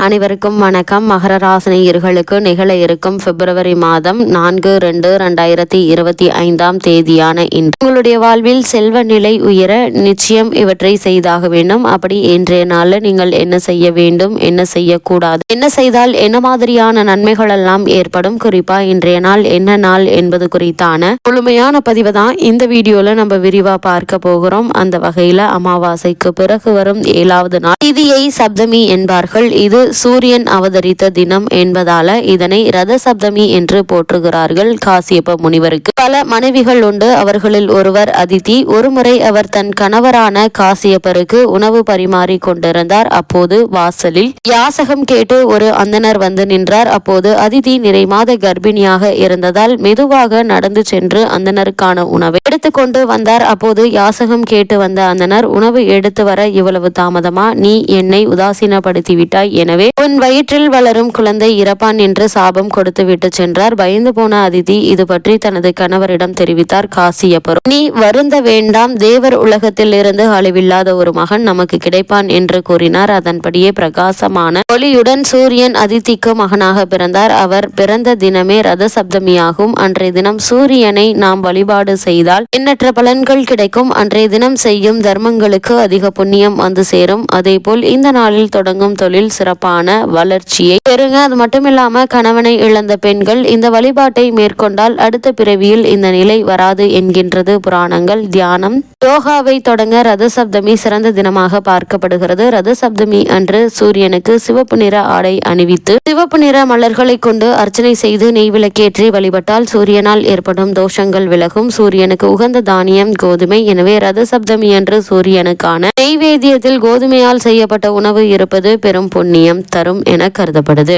அனைவருக்கும் வணக்கம். மகர ராசினியர்களுக்கு நிகழ இருக்கும் பிப்ரவரி மாதம் 4/2/2025 இன்று உங்களுடைய வாழ்வில் செல்வ நிலை உயர நிச்சயம் இவற்றை செய்தாக வேண்டும். அப்படி இன்றைய நாளில் நீங்கள் என்ன செய்ய வேண்டும், என்ன செய்யக்கூடாது, என்ன செய்தால் என்ன மாதிரியான நன்மைகள் எல்லாம் ஏற்படும், குறிப்பா இன்றைய நாள் என்ன நாள் என்பது குறித்தான முழுமையான பதிவை தான் இந்த வீடியோல நம்ம விரிவா பார்க்க போகிறோம். அந்த வகையில அமாவாசைக்கு பிறகு வரும் 7வது நாள் திதியை சப்தமி என்பார்கள். இது சூரியன் அவதரித்த தினம் என்பதால இதனை ரத சப்தமி என்று போற்றுகிறார்கள். காசியப்ப முனிவருக்கு பல மனைவிகள் உண்டு. அவர்களில் ஒருவர் அதிதி. ஒருமுறை அவர் தன் கணவரான காசியப்பருக்கு உணவு பரிமாறி கொண்டிருந்தார். அப்போது வாசலில் யாசகம் கேட்டு ஒரு அந்தனர் வந்து நின்றார். அப்போது அதிதி நிறைமாத கர்ப்பிணியாக இருந்ததால் மெதுவாக நடந்து சென்று அந்தனருக்கான உணவை எடுத்துக்கொண்டு வந்தார். அப்போது யாசகம் கேட்டு வந்த அந்தனர், உணவு எடுத்து வர இவ்வளவு தாமதமா? நீ என்னை உதாசீனப்படுத்திவிட்டாய். எனவே உன் வயிற்றில் வளரும் குழந்தை இறப்பான் என்று சாபம் கொடுத்து விட்டு சென்றார். பயந்து போன அதிதி இது பற்றி தனது கணவரிடம் தெரிவித்தார். காசியப்பரும், நீ வருந்த வேண்டாம், தேவர் உலகத்தில் இருந்து அழிவில்லாத ஒரு மகன் நமக்கு கிடைப்பான் என்று கூறினார். அதன்படியே பிரகாசமான ஒளியுடன் சூரியன் அதிதிக்கு மகனாக பிறந்தார். அவர் பிறந்த தினமே ரத சப்தமியாகும். அன்றைய தினம் சூரியனை நாம் வழிபாடு செய்தால் எண்ணற்ற பலன்கள் கிடைக்கும். அன்றைய தினம் செய்யும் தர்மங்களுக்கு அதிக புண்ணியம் வந்து சேரும். அதே போல் இந்த நாளில் தொடங்கும் தொழில் சிறப்பான வளர்ச்சியை பெறுங்க. அது மட்டும் இல்லாம கணவனை இழந்த பெண்கள் இந்த வழிபாட்டை மேற்கொண்டால் அடுத்த பிறவியில் இந்த நிலை வராது என்கின்றது புராணங்கள். தியானம் யோகாவை தொடங்க ரத சப்தமி சிறந்த தினமாக பார்க்கப்படுகிறது. ரத சப்தமி அன்று சூரியனுக்கு சிவப்பு நிற ஆடை அணிவித்து சிவப்பு நிற மலர்களை கொண்டு அர்ச்சனை செய்து நெய் விளக்கேற்றி வழிபட்டால் சூரியனால் ஏற்படும் தோஷங்கள் விலகும். சூரியனுக்கு உகந்த தானியம் கோதுமை. எனவே ரத சப்தமி அன்று சூரியனுக்கான நெய்வேத்தியத்தில் கோதுமையால் செய்யப்பட்ட உணவு இருப்பது பெரும் புண்ணியம் தரும் என கருதப்படுது.